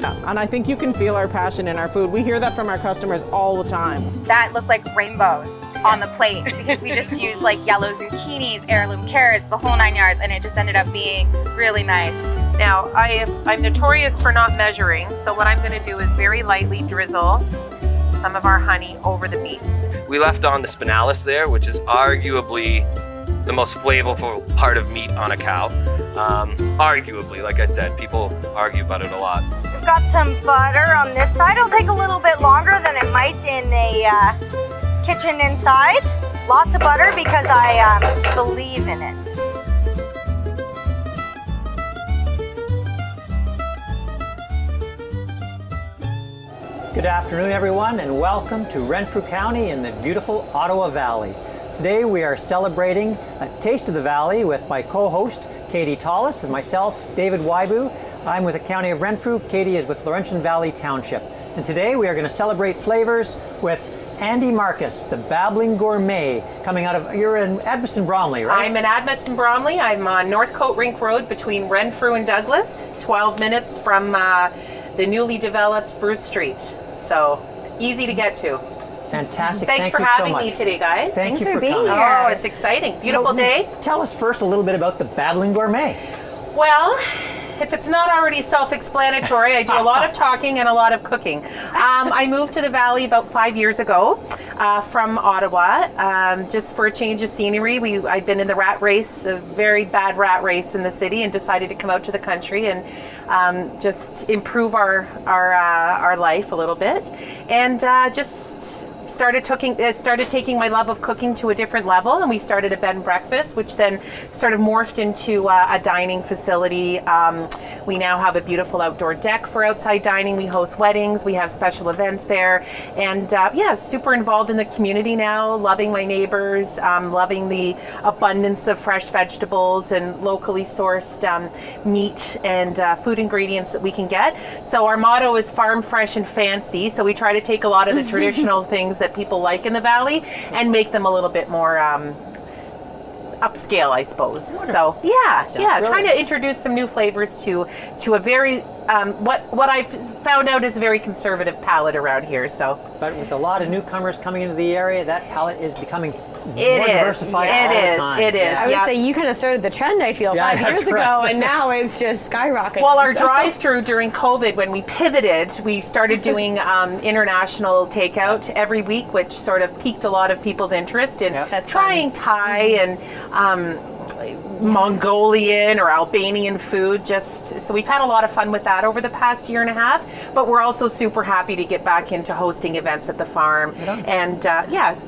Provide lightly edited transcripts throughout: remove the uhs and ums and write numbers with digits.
Yeah, and I think you can feel our passion in our food. We hear that from our customers all the time. That looked like rainbows on the plate because we just used like yellow zucchinis, heirloom carrots, the whole 9 yards, and it just ended up being really nice. Now, I'm notorious for not measuring, so what I'm going to do is very lightly drizzle some of our honey over the meats. We left on the spinalis there, which is arguably the most flavorful part of meat on a cow. Arguably, like I said, people argue about it a lot. We've got some butter on this side. It'll take a little bit longer than it might in a kitchen inside. Lots of butter because I believe in it. Good afternoon, everyone, and welcome to Renfrew County in the beautiful Ottawa Valley. Today we are celebrating a Taste of the Valley with my co-host, Katie Tallis, and myself, David Waibu. I'm with the County of Renfrew. Katie is with Laurentian Valley Township. And today we are going to celebrate flavors with Andi Marcus, the Babbling Gourmet, coming out of, you're in Edmiston Bromley, right? I'm in Edmiston Bromley. I'm on Northcote Rink Road between Renfrew and Douglas, 12 minutes from the newly developed Bruce Street. So easy to get to. Fantastic. Thanks for having me today, guys. Thanks for being coming. here. Oh, it's exciting. Beautiful day. Tell us first a little bit about the Babbling Gourmet. Well, if it's not already self-explanatory, I do a lot of talking and a lot of cooking. I moved to the Valley about 5 years ago from Ottawa, just for a change of scenery. I'd been in the rat race, a very bad rat race in the city, and decided to come out to the country and just improve our life a little bit, and just started taking my love of cooking to a different level, and we started a bed and breakfast, which then sort of morphed into a dining facility. We now have a beautiful outdoor deck for outside dining. We host weddings, we have special events there, and yeah, super involved in the community now, loving my neighbors, loving the abundance of fresh vegetables and locally sourced meat and food ingredients that we can get. So our motto is farm fresh and fancy, so we try to take a lot of the traditional things that people like in the Valley and make them a little bit more upscale, I suppose. Wonderful. So yeah, brilliant. trying to introduce some new flavors to a very what I've found out is a very conservative palate around here. So, but with a lot of newcomers coming into the area, that palate is becoming more diversified all the time. It is. I would say you kind of started the trend, I feel, 5 years ago, and now it's just skyrocketing. Well, our drive-through during COVID, when we pivoted, we started doing international takeout every week, which sort of piqued a lot of people's interest in trying Thai and Mongolian or Albanian food. So we've had a lot of fun with that over the past year and a half, but we're also super happy to get back into hosting events at the farm and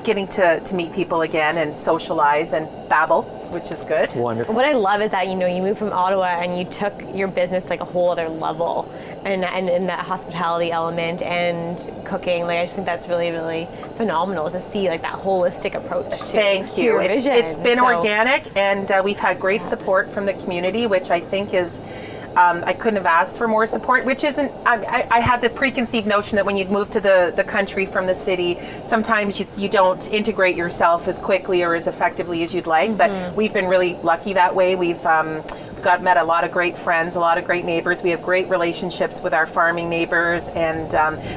getting to meet people again and socialize and babble, which is good. Wonderful. What I love is that, you moved from Ottawa and you took your business like a whole other level, and in that hospitality element and cooking. Like, I just think that's really, really phenomenal to see like that holistic approach to, Thank to you. your vision. It's been organic, and we've had great support from the community, which I think is I couldn't have asked for more support, which isn't, I had the preconceived notion that when you move to the country from the city, sometimes you don't integrate yourself as quickly or as effectively as you'd like, but we've been really lucky that way. We've met a lot of great friends, a lot of great neighbors. We have great relationships with our farming neighbors and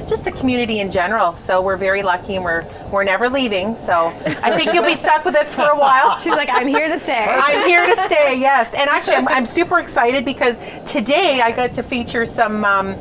just the community in general. So we're very lucky, and we're never leaving. So I think you'll be stuck with us for a while. She's like, I'm here to stay. I'm here to stay, yes. And actually, I'm super excited because today I got to feature some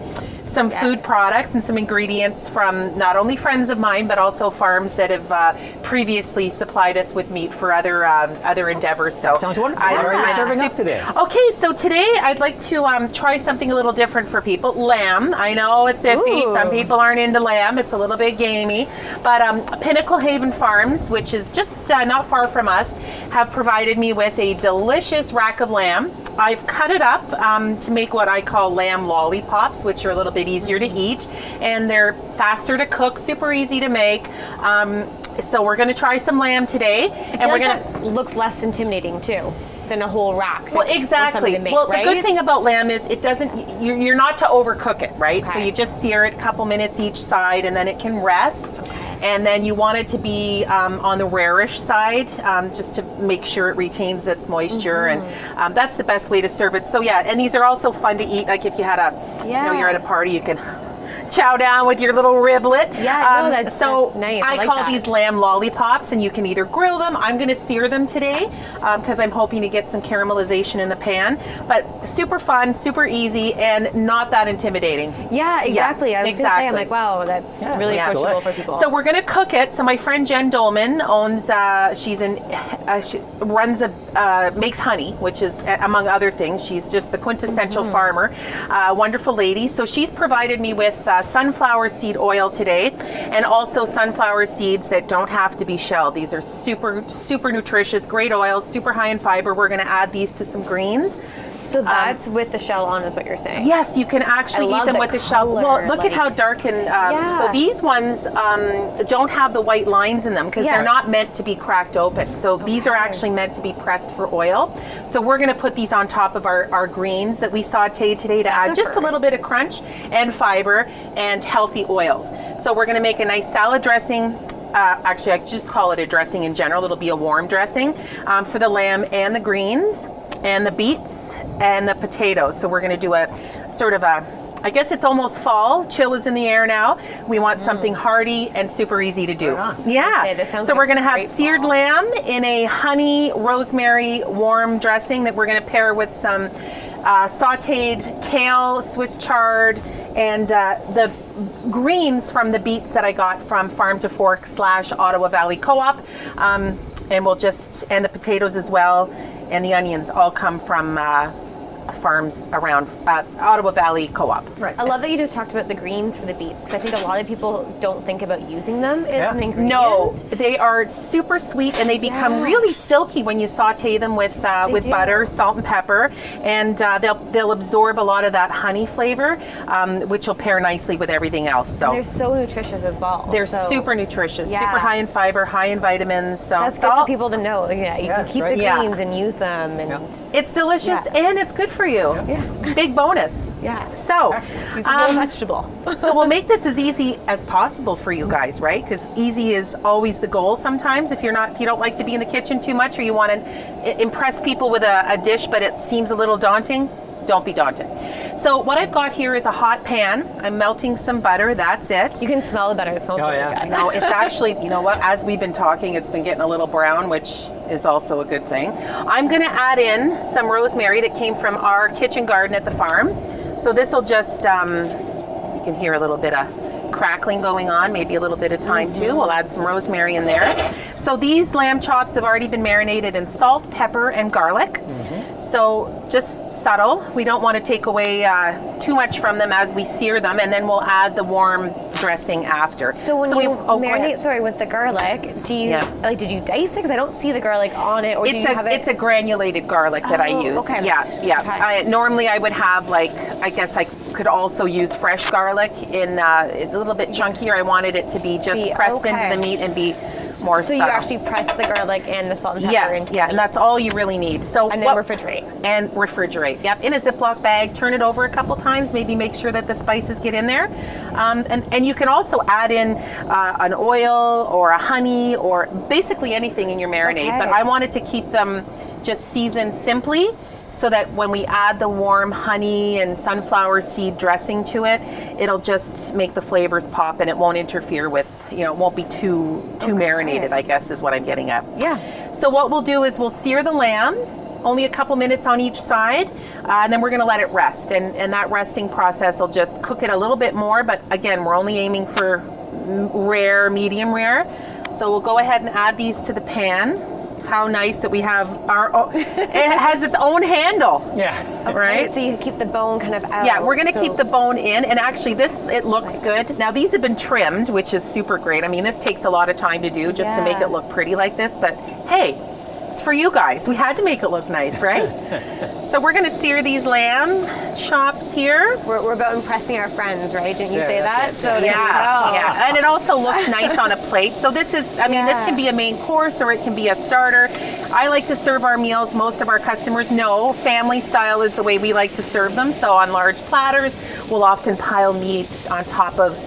food products and some ingredients from not only friends of mine, but also farms that have previously supplied us with meat for other endeavors. So sounds wonderful. What are you serving up today? Okay, so today I'd like to try something a little different for people. Lamb. I know it's iffy. Ooh. Some people aren't into lamb. It's a little bit gamey. But Pinnacle Haven Farms, which is just not far from us, have provided me with a delicious rack of lamb. I've cut it up to make what I call lamb lollipops, which are a little bit easier to eat, and they're faster to cook, super easy to make. So we're going to try some lamb today, and we're going to looks less intimidating too than a whole rack. So well, exactly. Make, well, right? the good thing about lamb is it doesn't. You're not to overcook it, right? Okay. So you just sear it a couple minutes each side, and then it can rest. And then you want it to be on the rarish side, just to make sure it retains its moisture. And that's the best way to serve it. So yeah, and these are also fun to eat. Like if you had you're at a party, you can chow down with your little riblet. Yeah, that's nice. I like call that. these lamb lollipops, and you can either grill them. I'm going to sear them today because I'm hoping to get some caramelization in the pan. But super fun, super easy, and not that intimidating. Yeah, exactly. I was going to say, I'm like, wow, that's really Yeah. approachable for people. So we're going to cook it. So my friend Jen Dolman owns, she runs makes honey, which is, among other things, she's just the quintessential farmer. Wonderful lady. So she's provided me with sunflower seed oil today, and also sunflower seeds that don't have to be shelled. These are super, super nutritious, great oils, super high in fiber. We're going to add these to some greens. So that's with the shell on, is what you're saying? Yes, you can actually eat them with the shell. Well, look at how dark and so these ones don't have the white lines in them because they're not meant to be cracked open. So these are actually meant to be pressed for oil. So we're going to put these on top of our greens that we sauteed today to add just a little bit of crunch and fiber and healthy oils. So we're going to make a nice salad dressing. Actually, I just call it a dressing in general. It'll be a warm dressing for the lamb and the greens and the beets and the potatoes. So we're going to do a sort of I guess it's almost fall. Chill is in the air now. We want something hearty and super easy to do. Yeah. Okay, this sounds so like we're going to have great seared fall. lamb in a honey rosemary warm dressing that we're going to pair with some sauteed kale, Swiss chard, and the greens from the beets that I got from Farm to Fork / Ottawa Valley Co-op. And we'll and the potatoes as well, and the onions all come from farms around Ottawa Valley Co-op. Right. I love that you just talked about the greens for the beets, because I think a lot of people don't think about using them as an ingredient. No, they are super sweet, and they become really silky when you saute them with butter, salt, and pepper, and they'll absorb a lot of that honey flavor, which will pair nicely with everything else. So and they're so nutritious as well. They're super nutritious, Yeah. super high in fiber, high in vitamins. So that's good for people to know. Yeah, you can that's keep right. the Yeah. greens and use them, and it's delicious and it's good for you. Big bonus. yeah. So, Use the whole vegetable. so we'll make this as easy as possible for you guys, right? Because easy is always the goal sometimes. If you don't like to be in the kitchen too much, or you want to impress people with a dish, but it seems a little daunting, don't be daunted. So what I've got here is a hot pan. I'm melting some butter. That's it. You can smell the butter. It smells really good. No, it's actually, you know what? As we've been talking, it's been getting a little brown, which is also a good thing. I'm going to add in some rosemary that came from our kitchen garden at the farm. So this will just, you can hear a little bit of crackling going on, maybe a little bit of thyme too. We'll add some rosemary in there. So these lamb chops have already been marinated in salt, pepper, and garlic. So just subtle. We don't want to take away too much from them as we sear them, and then we'll add the warm dressing after. So when you go marinate, ahead. with the garlic, do you did you dice it? Because I don't see the garlic on it, or do you have it? It's a granulated garlic that I use. Okay. Yeah. Okay. Normally I would have I guess I could also use fresh garlic in it's a little bit chunkier. I wanted it to be just pressed into the meat and be more So subtle. you actually press the garlic and the salt and pepper Yes, into yeah, and that's all you really need. So and then refrigerate. And refrigerate. Yep, in a Ziploc bag. Turn it over a couple times. Maybe make sure that the spices get in there. And you can also add in an oil or a honey or basically anything in your marinade. Okay. But I wanted to keep them just seasoned simply, so that when we add the warm honey and sunflower seed dressing to it, it'll just make the flavors pop, and it won't interfere with, it won't be too marinated, I guess is what I'm getting at. Yeah. So what we'll do is we'll sear the lamb, only a couple minutes on each side, and then we're going to let it rest. And that resting process will just cook it a little bit more, but again, we're only aiming for rare, medium rare. So we'll go ahead and add these to the pan. How nice that we have it has its own handle. Yeah. Right? So you keep the bone kind of out. Yeah, we're going to keep the bone in, and actually it looks good. Now these have been trimmed, which is super great. I mean, this takes a lot of time to do just to make it look pretty like this, but hey, it's for you guys. We had to make it look nice, right? So we're going to sear these lamb chops here. We're about impressing our friends, right? Didn't you say that's that? it. So there you go. Yeah, and it also looks nice on a plate. So this is, this can be a main course or it can be a starter. I like to serve our meals, most of our customers know family style is the way we like to serve them. So on large platters, we'll often pile meat on top of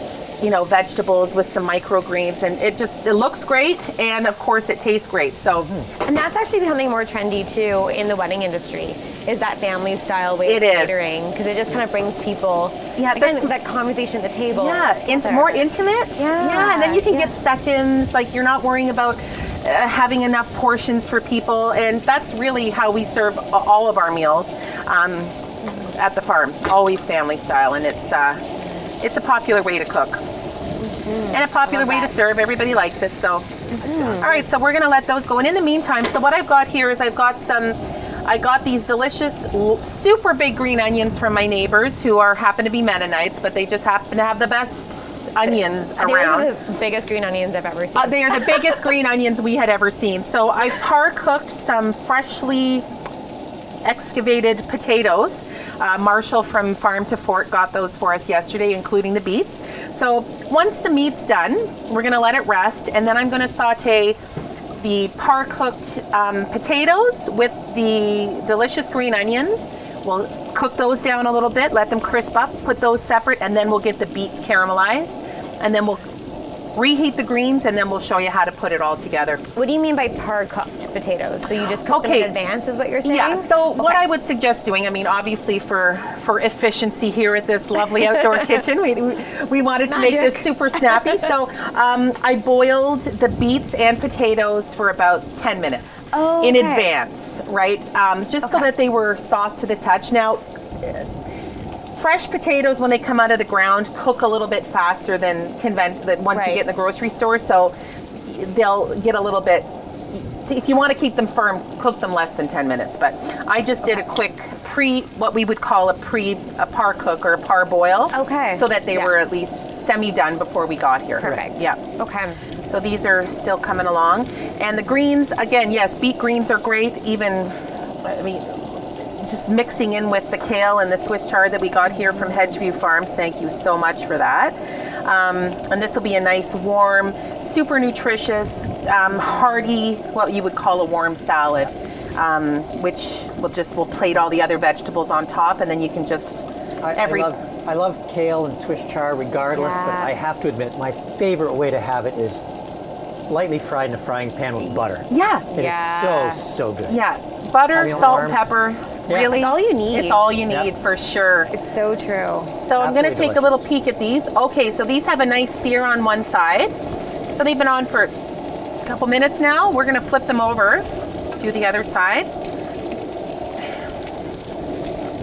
vegetables with some microgreens, and it looks great, and of course it tastes great. So, and that's actually becoming more trendy too in the wedding industry. Is that family style way of catering, because it just kind of brings people. Yeah, again, that conversation at the table. Yeah, more intimate. Yeah, and then you can get seconds. Like you're not worrying about having enough portions for people, and that's really how we serve all of our meals at the farm. Always family style, and it's a popular way to cook and a popular way to serve. Everybody likes it. So, all right, so we're gonna let those go. And in the meantime, so what I've got here is I got these delicious, super big green onions from my neighbors who happen to be Mennonites, but they just happen to have the best onions around. These are the biggest green onions I've ever seen. They are the biggest green onions we had ever seen. So I par-cooked some freshly excavated potatoes. Marshall from Farm to Fork got those for us yesterday, including the beets. So once the meat's done, we're gonna let it rest, and then I'm gonna saute the par-cooked potatoes with the delicious green onions. We'll cook those down a little bit, let them crisp up, put those separate, and then we'll get the beets caramelized, and then we'll reheat the greens, and then we'll show you how to put it all together. What do you mean by par-cooked potatoes? So you just cook them in advance, is what you're saying? Yeah, so what I would suggest doing, I mean, obviously for efficiency here at this lovely outdoor kitchen, we wanted to make this super snappy. So I boiled the beets and potatoes for about 10 minutes in advance, right? Just so that they were soft to the touch. Now, fresh potatoes, when they come out of the ground, cook a little bit faster than once you get in the grocery store. So they'll get a little bit, if you want to keep them firm, cook them less than 10 minutes. But I just did a quick what we would call a par cook or a par boil. Okay. So that they were at least semi-done before we got here. Perfect. Yeah. Okay. So these are still coming along. And the greens, again, yes, beet greens are great. Just mixing in with the kale and the Swiss chard that we got here from Hedgeview Farms. Thank you so much for that. And this will be a nice, warm, super nutritious, hearty, what you would call a warm salad, which we'll plate all the other vegetables on top, and then you can just I love kale and Swiss chard regardless, but I have to admit my favorite way to have it is lightly fried in a frying pan with butter. Yeah. It is so good. Yeah. Butter, salt, pepper. Yeah. Really? It's all you need. It's all you need for sure. It's so true. So I'm going to Absolutely take a little peek at these. Okay, so these have a nice sear on one side. So they've been on for a couple minutes now. We're going to flip them over, do the other side.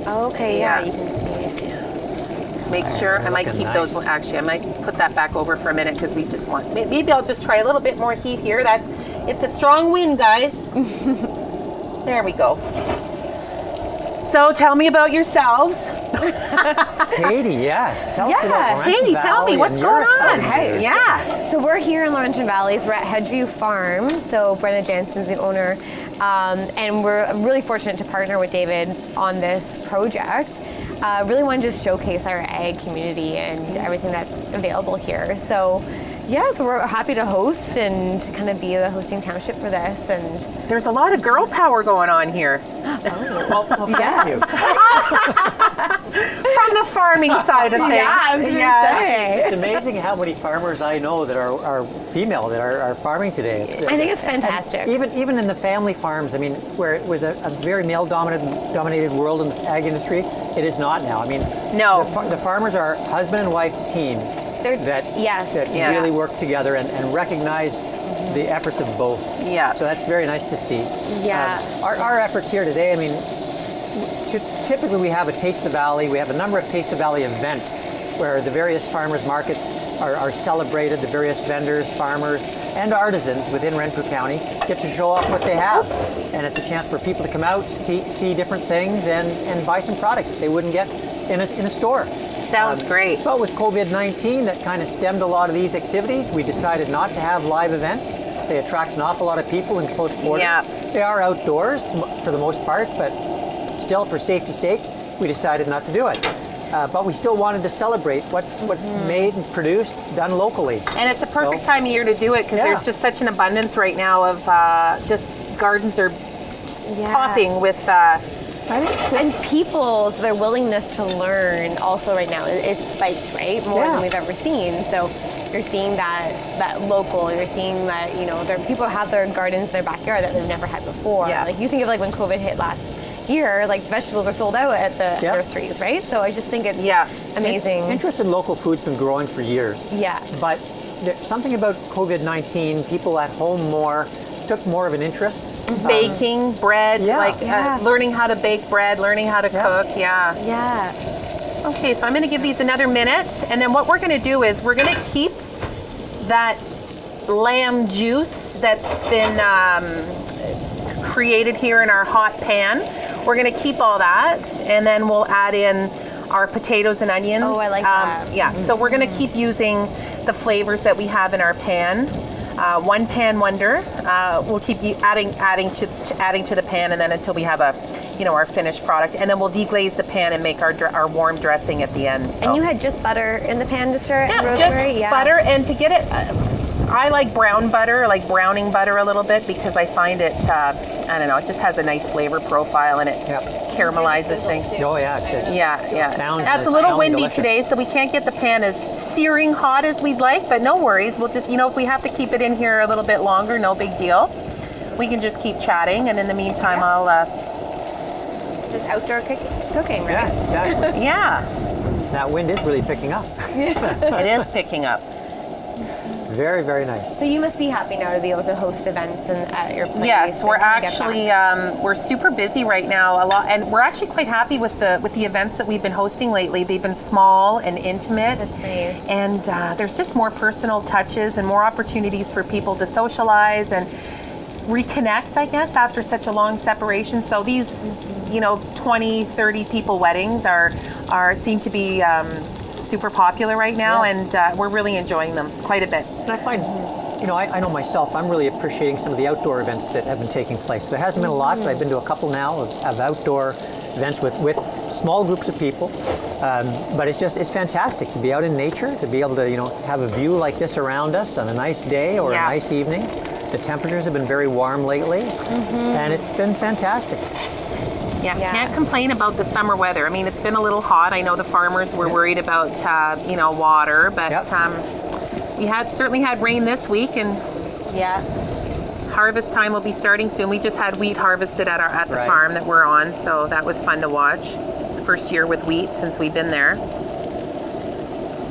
Okay, Yeah. you can see. Just make sure. I might keep those. Well, actually, I might put that back over for a minute because we just want. Maybe I'll just try a little bit more heat here. It's a strong wind, guys. There we go. So tell me about yourselves. Katie, yes. Tell us about Laurentian Katie, tell me Valley what's and your going on. exciting Hey, news. yeah. So we're here in Laurentian Valley. So we're at Hedgeview Farm. So Brenda Jansen's the owner. And we're really fortunate to partner with David on this project. Really wanted to just showcase our ag community and everything that's available here. So so we're happy to host and kind of be the hosting township for this. And There's a lot of girl power going on here. Well, thank you. From the farming side of things. I was gonna say. It's amazing how many farmers I know that are female that are farming today. I think it's fantastic. Even in the family farms, I mean, where it was a very male-dominated world in the ag industry, it is not now. I mean, No. the farmers are husband and wife teams that really work together and recognize the efforts of both. Yeah. So that's very nice to see. Yeah. Our efforts here today, I mean, typically we have a Taste of the Valley. We have a number of Taste of the Valley events where the various farmers markets are celebrated. The various vendors, farmers, and artisans within Renfrew County get to show off what they have. And it's a chance for people to come out, see different things, and buy some products that they wouldn't get in a store. Sounds great. But with COVID-19, that kind of stemmed a lot of these activities. We decided not to have live events. They attract an awful lot of people in close quarters. Yeah. They are outdoors for the most part, but still, for safety's sake, we decided not to do it. But we still wanted to celebrate what's made and produced, done locally. And it's a perfect time of year to do it because there's just such an abundance right now of just gardens are popping with And their willingness to learn also right now is spiked, right? More than we've ever seen. So you're seeing that local, you're seeing that, people have their gardens in their backyard that they've never had before. Yeah. Like you think of like when COVID hit last year, like vegetables are sold out at the nurseries, right? So I just think it's amazing. Interest in local food's been growing for years. Yeah. But there's something about COVID-19, people at home took more of an interest. Baking bread, learning how to bake bread, learning how to cook. Yeah. Okay, so I'm going to give these another minute, and then what we're going to do is we're going to keep that lamb juice that's been created here in our hot pan. We're going to keep all that, and then we'll add in our potatoes and onions. Oh, I like that. Yeah, so we're going to keep using the flavors that we have in our pan. One pan wonder. We'll keep adding to the pan, and then until we have our finished product, and then we'll deglaze the pan and make our warm dressing at the end. So. And you had just butter in the pan to stir it, yeah, rosemary? Just butter, and to get it, I like brown butter, like browning butter a little bit, because I find it, I don't know, it just has a nice flavor profile, and it caramelizes things. Oh yeah, it just sounds It's a little windy delicious today, so we can't get the pan as searing hot as we'd like, but no worries. We'll just, if we have to keep it in here a little bit longer, no big deal. We can just keep chatting, and in the meantime, I'll... just outdoor cooking, right? Yeah, exactly. Yeah. That wind is really picking up. It is picking up. Very, very nice. So you must be happy now to be able to host events at your place. Yes, we're actually we're super busy right now, and we're actually quite happy with the events that we've been hosting lately. They've been small and intimate. That's nice. And there's just more personal touches and more opportunities for people to socialize and reconnect, I guess, after such a long separation. So these 20, 30 people weddings seem to be super popular right now, and we're really enjoying them quite a bit. And I find, I know myself, I'm really appreciating some of the outdoor events that have been taking place. There hasn't been a lot, but I've been to a couple now of outdoor events with small groups of people. But it's fantastic to be out in nature, to be able to, have a view like this around us on a nice day or a nice evening. The temperatures have been very warm lately, and it's been fantastic. Yeah, can't complain about the summer weather. I mean, it's been a little hot. I know the farmers were worried about, water, but we certainly had rain this week, and harvest time will be starting soon. We just had wheat harvested at the farm that we're on, so that was fun to watch. First year with wheat since we've been there.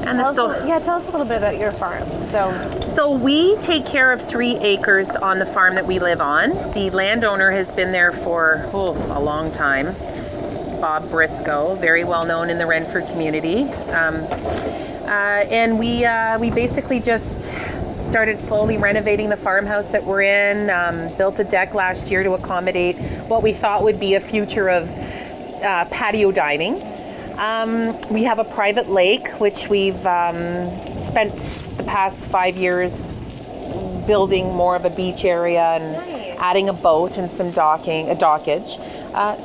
And tell us a little bit about your farm. So we take care of 3 acres on the farm that we live on. The landowner has been there for a long time. Bob Briscoe, very well known in the Renfrew community. And we basically just started slowly renovating the farmhouse that we're in, built a deck last year to accommodate what we thought would be a future of patio dining. We have a private lake, which we've spent the past 5 years building more of a beach area and adding a boat and some dockage.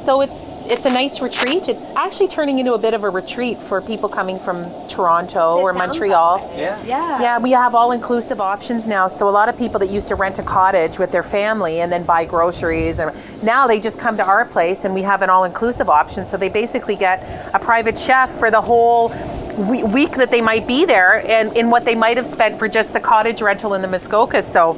So it's a nice retreat. It's actually turning into a bit of a retreat for people coming from Toronto or Montreal. Yeah, we have all-inclusive options now. So a lot of people that used to rent a cottage with their family and then buy groceries, and now they just come to our place and we have an all-inclusive option. So they basically get a private chef for the whole week that they might be there, and in what they might have spent for just the cottage rental in the Muskoka. So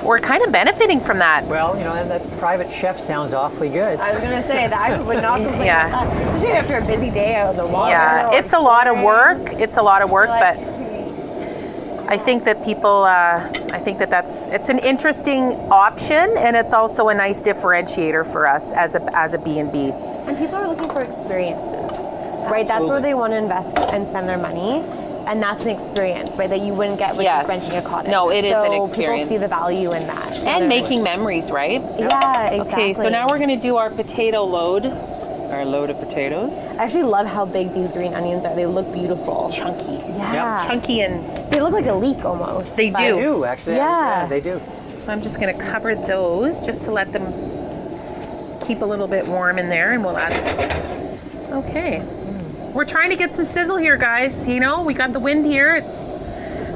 we're kind of benefiting from that. Well, and that private chef sounds awfully good. I was going to say that I would not complain about that, especially after a busy day out on the water. Yeah, it's a lot of work. It's a lot of work, but I think that people, it's an interesting option, and it's also a nice differentiator for us as a B&B. And people are looking for experiences, right? That's where they want to invest and spend their money. And that's an experience, right, that you wouldn't get with just renting a cottage. No, it is an experience. People see the value in that. And making memories, right? Yeah, exactly. Okay, so now we're going to do our potato load. Our load of potatoes. I actually love how big these green onions are. They look beautiful. Chunky. Yeah. Chunky, and they look like a leek almost. They do. They do, actually. Yeah, they do. So I'm just going to cover those just to let them keep a little bit warm in there, and we'll add. Okay. We're trying to get some sizzle here, guys. We got the wind here.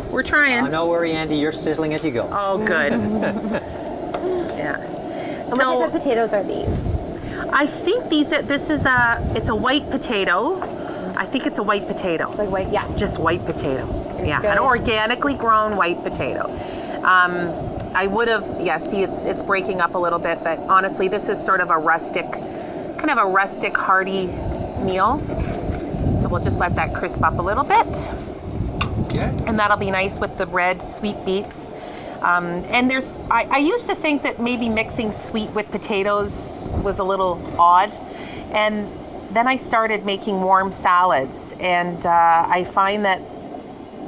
We're trying. Oh, no worry, Andy. You're sizzling as you go. Oh, good. Yeah. What type of potatoes are these? I think it's a white potato. I think it's a white potato. Like white, yeah. Just white potato. Yeah, Good. an organically grown white potato. I would have, see it's breaking up a little bit, but honestly this is sort of a rustic, hearty meal. So we'll just let that crisp up a little bit. And that'll be nice with the red sweet beets. And I used to think that maybe mixing sweet with potatoes was a little odd. And then I started making warm salads, and I find that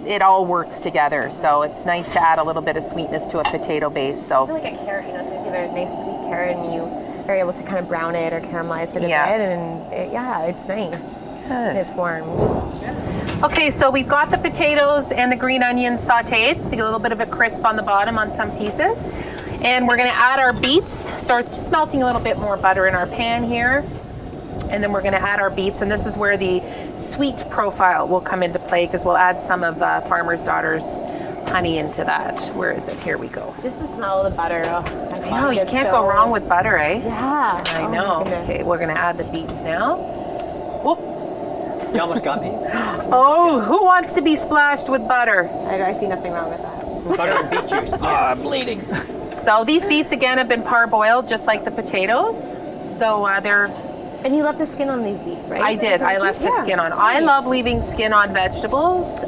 it all works together. So it's nice to add a little bit of sweetness to a potato base. I So feel like a carrot, sometimes you have a nice sweet carrot and you are able to kind of brown it or caramelize it a bit, and it's nice. And it's warmed. okay, so we've got the potatoes and the green onions sauteed. A little bit of a crisp on the bottom on some pieces. And we're gonna add our beets. So just melting a little bit more butter in our pan here. And then we're gonna add our beets, and this is where the sweet profile will come into play, because we'll add some of Farmer's Daughter's honey into that. Where is it? Here we go. Just the smell of the butter. I know, you can't go wrong with butter, eh? Yeah. I know. Okay, we're gonna add the beets now. Whoops. You almost got me. Oh, who wants to be splashed with butter? I see nothing wrong with that. Butter and beet juice. Oh, I'm bleeding. So these beets again have been parboiled just like the potatoes. So they're And you left the skin on these beets, right? I did. I left the skin on. I love leaving skin on vegetables.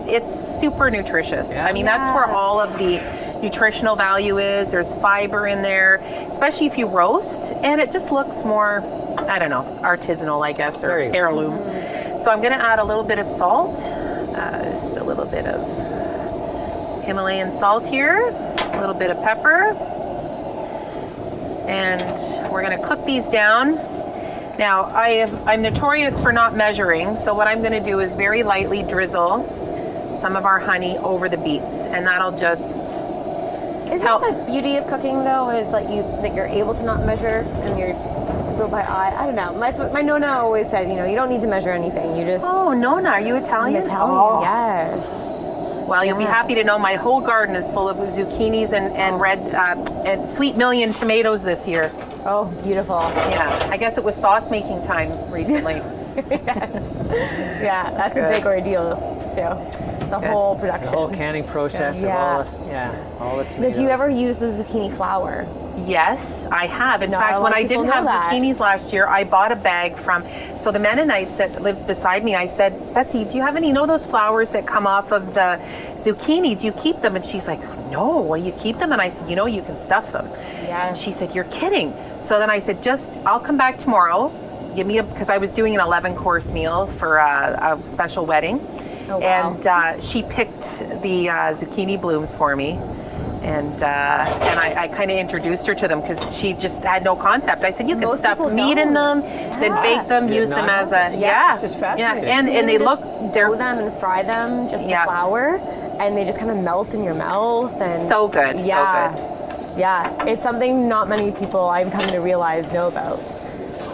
It's super nutritious. Yeah. I mean, that's where all of the nutritional value is. There's fiber in there, especially if you roast, and it just looks more, I don't know, artisanal, I guess, or heirloom. So I'm going to add a little bit of salt, just a little bit of Himalayan salt here, a little bit of pepper. And we're going to cook these down. Now, I'm notorious for not measuring, so what I'm going to do is very lightly drizzle some of our honey over the beets, and that'll just Isn't that the beauty of cooking, though, is that you're able to not measure and you're go by eye? I don't know. My Nona always said, you don't need to measure anything. You just... Oh, Nona, are you Italian? I'm Italian, oh. Yes. Well, you'll be happy to know my whole garden is full of zucchinis and red and sweet million tomatoes this year. Oh, beautiful. Yeah, I guess it was sauce making time recently. Yes. Yeah, that's a big ordeal too. It's a whole production. The whole canning process of all this, all the tomatoes. Did you ever use the zucchini flour? Yes, I have. In fact, when I didn't have zucchinis last year, I bought a bag from, so the Mennonites that lived beside me, I said, Betsy, do you have any, those flowers that come off of the zucchini? Do you keep them? And she's like, no, well, you keep them? And I said, you can stuff them. Yeah. And she said, you're kidding. So then I said, I'll come back tomorrow. Give me because I was doing an 11-course meal for a special wedding. Oh, wow. And she picked the zucchini blooms for me. And I kind of introduced her to them because she just had no concept. I said, you can stuff meat in them, then bake them, use them as a, This is fascinating. And they look, dough them and fry them, just the flour, and they just kind of melt in your mouth. And so good, so good. Yeah, it's something not many people I've come to realize know about.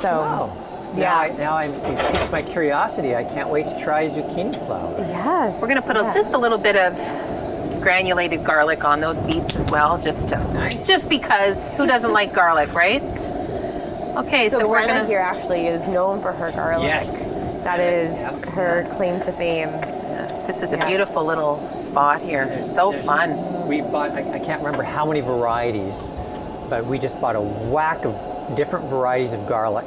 So, Now it piqued my curiosity. I can't wait to try zucchini flour. Yes. We're going to put just a little bit of granulated garlic on those beets as well, just because who doesn't like garlic, right? Okay, so we're Brenna here actually is known for her garlic. Yes. That is her claim to fame. This is a beautiful little spot here. It's so fun. We bought, I can't remember how many varieties, but we just bought a whack of different varieties of garlic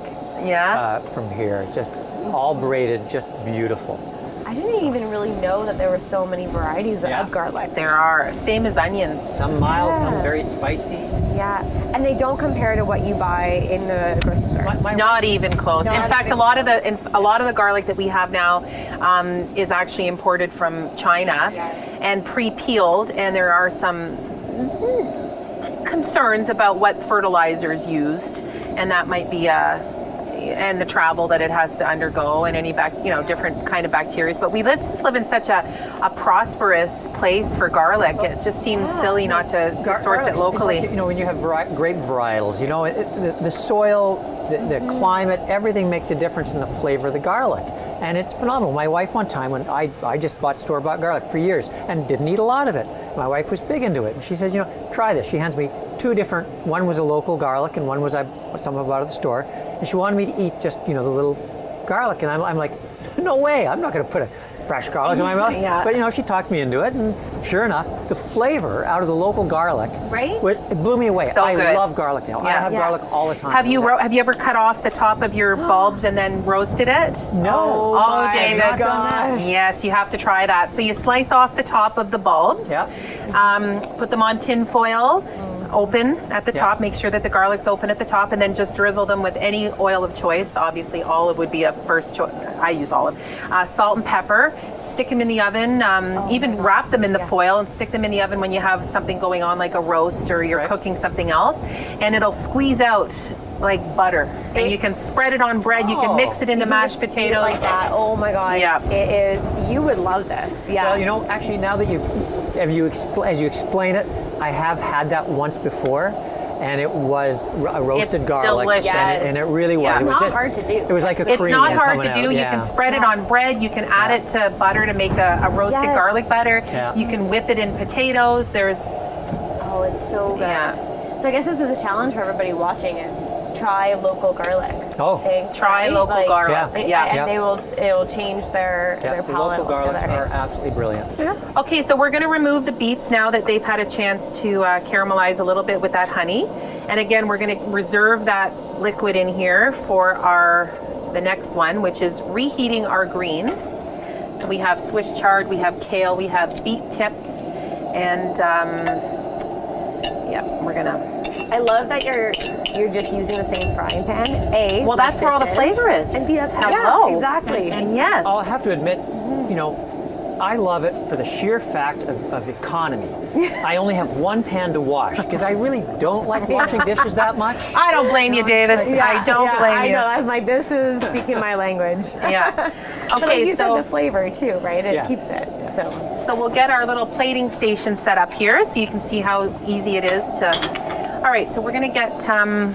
from here. Just all braided, just beautiful. I didn't even really know that there were so many varieties of garlic. There are, same as onions. Some mild, some very spicy. Yeah, and they don't compare to what you buy in the grocery store. Not even close. In fact, a lot of the garlic that we have now is actually imported from China and pre-peeled, and there are some concerns about what fertilizers used, and that might be and the travel that it has to undergo, and any different kind of bacteria. But we just live in such a prosperous place for garlic. It just seems silly not to source it locally. Like, when you have grape varietals, the soil, the climate, everything makes a difference in the flavor of the garlic. And it's phenomenal. My wife, one time, when I just bought store-bought garlic for years and didn't eat a lot of it. My wife was big into it, and she says, try this. She hands me two different, one was a local garlic and one was some I bought at the store. And she wanted me to eat just, the little garlic. And I'm like, no way, I'm not going to put a fresh garlic in my mouth. Yeah. But, she talked me into it. And sure enough, the flavor out of the local garlic, Right? it blew me away. So I good. love garlic now. I Yeah. have garlic all the time. Have you ever cut off the top of your bulbs and then roasted it? No. Oh, David. I've not done that. Yes, you have to try that. So you slice off the top of the bulbs. Yeah. Put them on tin foil, open at the Yeah. top. Make sure that the garlic's open at the top, and then just drizzle them with any oil of choice. Obviously, olive would be a first choice. I use olive. Salt and pepper. Stick them in the oven. Even wrap them in the foil and stick them in the oven when you have something going on, like a roast or you're Right. cooking something else, and it'll squeeze out like butter. And you can spread it on bread. You can mix it into mashed Just eat it potatoes. like that. Oh my God. Yeah. It is. You would love this. Yeah. Well, actually, now that as you explain it, I have had that once before, and it was a roasted It's garlic, delicious. and it really was. Yeah. It was Not hard to do. It was like a It's cream not hard coming to do. out. You Yeah. can spread it on bread. You can add it to butter to make a roasted Yes. garlic butter. Yeah. You can whip it in potatoes. There's, Oh, it's so good. yeah. So I guess this is a challenge for everybody watching: is try local garlic. Oh. Try local garlic. Yeah. And Yeah. it will change their Yeah, the palate local garlics altogether. are absolutely brilliant. Okay, so we're going to remove the beets now that they've had a chance to caramelize a little bit with that honey. And again, we're going to reserve that liquid in here for the next one, which is reheating our greens. So we have Swiss chard, we have kale, we have beet tips, and we're going to... I love that you're just using the same frying pan. Well, that's where all the flavor is. And B, that's Hello. Yeah, exactly. And yes. I'll have to admit, I love it for the sheer fact of economy. I only have one pan to wash because I really don't like washing dishes that much. I don't blame you, David. I don't blame I you. know. I'm like, this is speaking my language. Yeah. But like Okay, you so... said, the flavor too, right? It Yeah. keeps it. So we'll get our little plating station set up here so you can see how easy it is to... All right, so we're going to get... I'm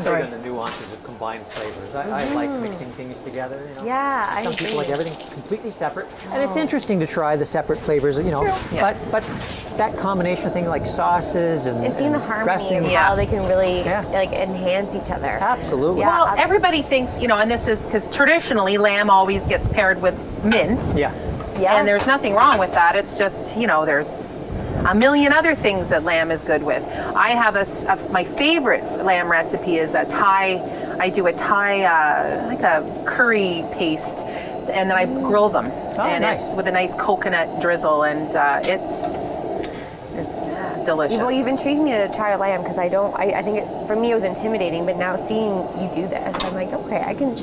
big on the nuances of combined flavors. I like mixing things together. Yeah, I Some people agree. like everything completely separate, and it's interesting to try the separate flavors. Yeah. But that combination thing like sauces and And seeing the harmony dressings. of how they can really Yeah. like enhance each other. Absolutely. Yeah. Well, everybody thinks, and this is because traditionally lamb always gets paired with mint. Yeah. Yeah. And there's nothing wrong with that. It's just, there's a million other things that lamb is good with. I have my favorite lamb recipe is a Thai. I do a Thai, like a curry paste, and then I grill them. And nice. it's with a nice coconut drizzle, and it's delicious. Well, you've intrigued me to try lamb because I think for me it was intimidating, but now seeing you do this, I'm like, okay, I can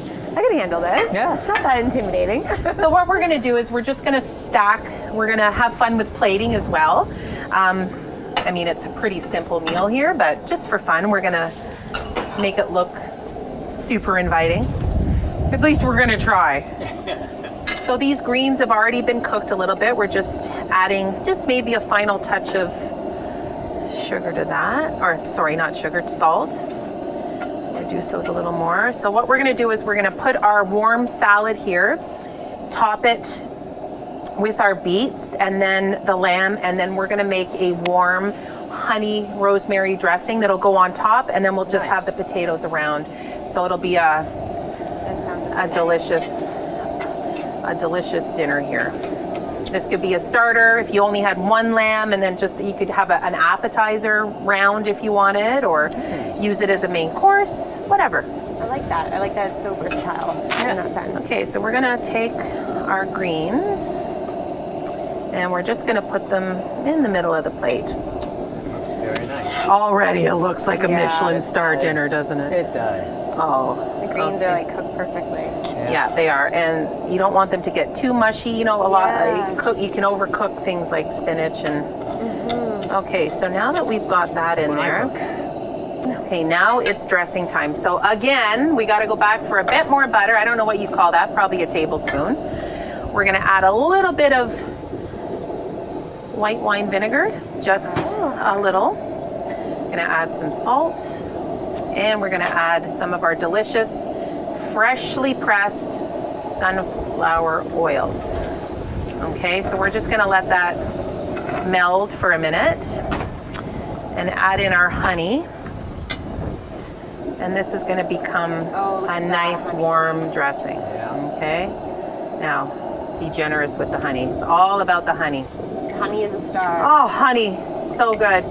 handle this. Yeah. It's not that intimidating. So what we're going to do is we're just going to stack. We're going to have fun with plating as well. It's a pretty simple meal here, but just for fun, we're going to make it look super inviting. At least we're going to try. So these greens have already been cooked a little bit. We're just adding just maybe a final touch of sugar to that. Or sorry, not sugar, salt. Reduce those a little more. So what we're going to do is we're going to put our warm salad here, top it with our beets and then the lamb, and then we're going to make a warm honey rosemary dressing that'll go on top, and then we'll just have the potatoes around. So it'll be a delicious dinner here. This could be a starter if you only had one lamb, and then you could have an appetizer round if you wanted, or use it as a main course, whatever. I like that. I like that it's so versatile in that sense. Okay, so we're gonna take our greens and we're just gonna put them in the middle of the plate. Looks very nice. Already it looks like a Yeah, Michelin it star does. dinner, doesn't it? It does. Oh. The greens are like cooked perfectly. Yeah, they are, and you don't want them to get too mushy. A lot. Yeah. You can overcook things like spinach and. Okay, so now that we've got that in when I there, cook. okay, now it's dressing time. So again, we got to go back for a bit more butter. I don't know what you call that, probably a tablespoon. We're going to add a little bit of white wine vinegar, just a little. Going to add some salt, and we're going to add some of our delicious freshly pressed sunflower oil. Okay, so we're just going to let that meld for a minute. and add in our honey. And this is going to become a nice warm dressing. Okay? Now, be generous with the honey. It's all about the honey. Honey is a star. Oh, honey, so good.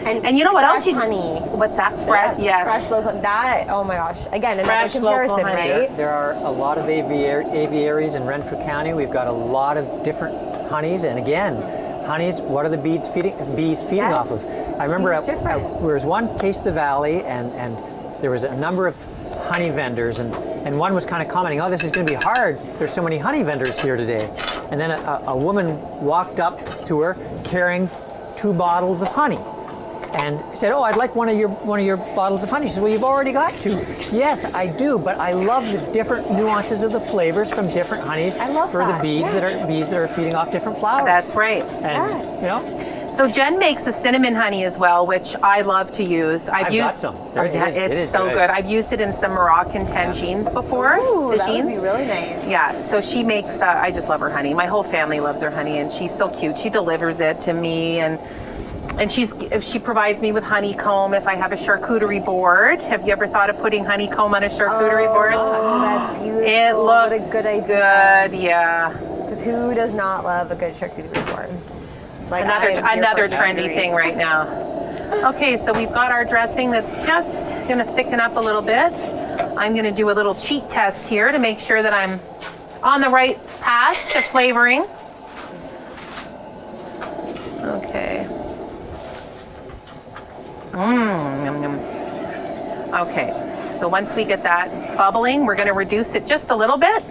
And you know what else? Honey. What's that? Fresh, yes. Fresh local. That, oh my gosh. Again, another Fresh comparison, local honey. right? There are a lot of aviaries in Renfrew County. We've got a lot of different honeys, and again, honeys, what are the bees feeding off of? I remember there was one Taste of the Valley, and there was a number of honey vendors, and one was kind of commenting, oh, this is going to be hard. There's so many honey vendors here today. And then a woman walked up to her carrying 2 bottles of honey and said, oh, I'd like one of your bottles of honey. She said, well, you've already got 2. Yes, I do, but I love the different nuances of the flavors from different honeys for the bees that are feeding off different flowers. That's right. And you know, so Jen makes a cinnamon honey as well, which I love to use. I've used got some. It's so good. I've used it in some Moroccan tangines before. Ooh, that would Tagines. be really nice. Yeah, so she makes, I just love her honey. My whole family loves her honey, and she's so cute. She delivers it to me, and she provides me with honeycomb if I have a charcuterie board. Have you ever thought of putting honeycomb on a charcuterie board? Oh, that's beautiful. It looks what a good idea. good, yeah. Because who does not love a good charcuterie board? Like Another trendy thing right now. Okay, so we've got our dressing that's just gonna thicken up a little bit. I'm gonna do a little cheat test here to make sure that I'm on the right path to flavoring. Okay. Yum, yum. Okay, so once we get that bubbling, we're gonna reduce it just a little bit.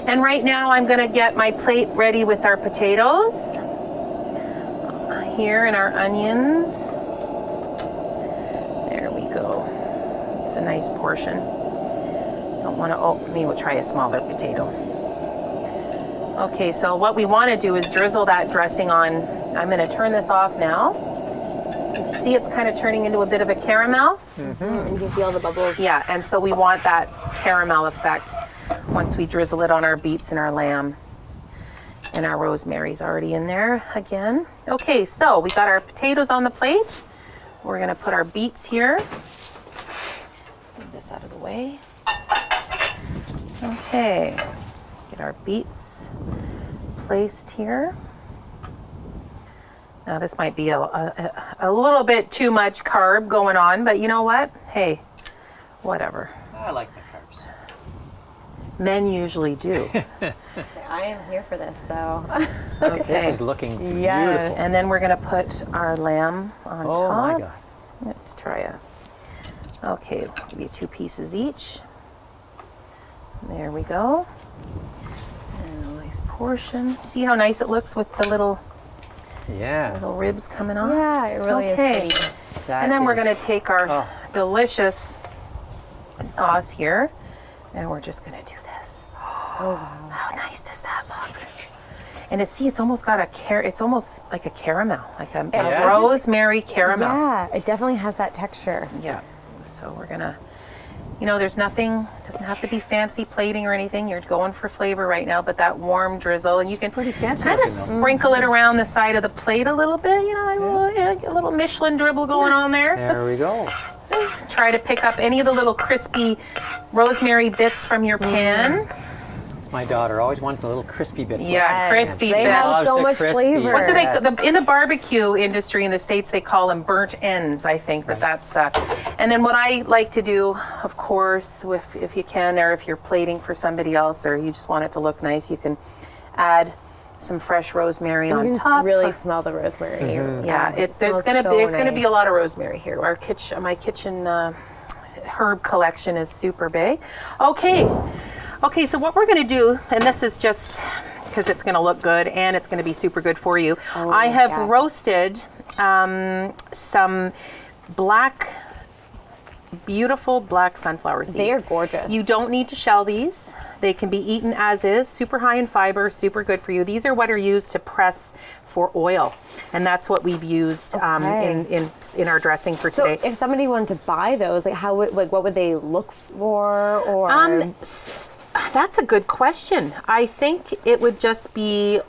And right now I'm gonna get my plate ready with our potatoes here and our onions. There we go. It's a nice portion. Don't want to, maybe we'll try a smaller potato. Okay, so what we want to do is drizzle that dressing on. I'm going to turn this off now. As you see, it's kind of turning into a bit of a caramel. And you can see all the bubbles. Yeah, and so we want that caramel effect once we drizzle it on our beets and our lamb. And our rosemary's already in there again. Okay, so we got our potatoes on the plate. We're gonna put our beets here. Move this out of the way. Okay, get our beets placed here. Now this might be a little bit too much carb going on, but you know what? Hey, whatever. I like my carbs. Men usually do. I am here for this, so. Okay. This is looking beautiful. And then we're gonna put our lamb on top. Oh my God. Let's try okay, give you 2 pieces each. There we go. And a nice portion. See how nice it looks with the little ribs coming off? Yeah, it really is pretty. And then we're gonna take our delicious sauce here, and we're just gonna do this. Oh, wow. How nice does that look? And it's almost got it's almost like a caramel, like a rosemary caramel. Yeah, it definitely has that texture. Yeah. So we're gonna, there's nothing, doesn't have to be fancy plating or anything. You're going for flavor right now, but that warm drizzle, and you can pretty fancy kind of sprinkle it around the side of the plate a little bit. A little Michelin dribble going on there. There we go. Try to pick up any of the little crispy rosemary bits from your pan. It's my daughter. Always wanted the little crispy bits. Yeah, crispy They bits. have so much flavor. What do they, in the barbecue industry in the States, they call them burnt ends, I think, but that's, and then what I like to do, of course, if you can, or if you're plating for somebody else, or you just want it to look nice, you can add some fresh rosemary on You top. can really smell the rosemary. Yeah, it's gonna be a lot of rosemary here. My kitchen herb collection is super big. Okay, so what we're gonna do, and this is just because it's gonna look good and it's gonna be super good for you. I have roasted some beautiful black sunflower seeds. They are gorgeous. You don't need to shell these. They can be eaten as is, super high in fiber, super good for you. These are what are used to press for oil, and that's what we've used in our dressing for today. So if somebody wanted to buy those, what would they look for? Or that's a good question. I think it would just be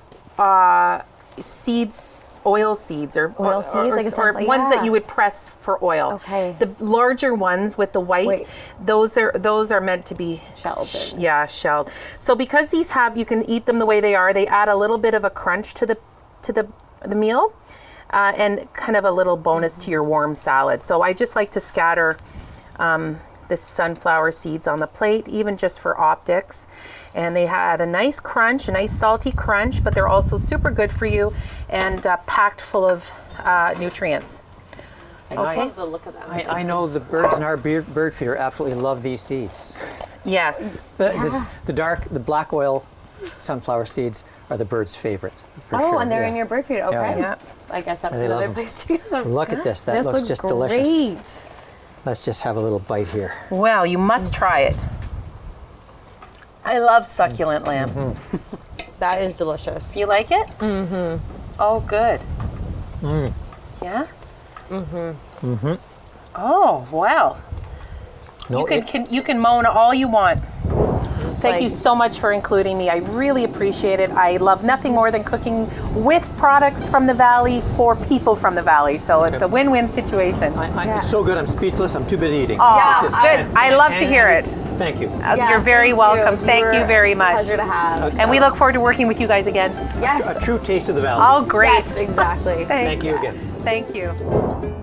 seeds oil seeds or Oil seeds, like a or sunflower, ones that yeah. you would press for oil. Okay. The larger ones with the white, Wait. those are meant to be Shelled. yeah, shelled. So because these have, you can eat them the way they are. They add a little bit of a crunch to the meal, and kind of a little bonus to your warm salad. So I just like to scatter the sunflower seeds on the plate, even just for optics. And they had a nice crunch, a nice salty crunch, but they're also super good for you and packed full of nutrients. And I love the look of them. I know the birds in our bird feeder absolutely love these seeds. Yes. The black oil sunflower seeds are the birds' favorite. For Oh, sure, and they're yeah. in your bird feeder. Okay. Yeah. I guess that's They love another them. place to go. Look at this. That This looks just great. delicious. Let's just have a little bite here. Well, you must try it. I love succulent lamb. That is delicious. You like it? Mm-hmm. Oh, good. Yeah? Oh, wow. No, You can moan all you want. Thank Like- you so much for including me. I really appreciate it. I love nothing more than cooking with products from the valley for people from the valley. So it's a win-win situation. It's so good. I'm speechless. I'm too busy eating. Oh, Yeah, good. I love to hear it. Thank you. You're very welcome. Thank you very much. Pleasure to have. And we look forward to working with you guys again. Yes. A true taste of the valley. Oh, great. Yes, exactly. Thank you again. Thank you.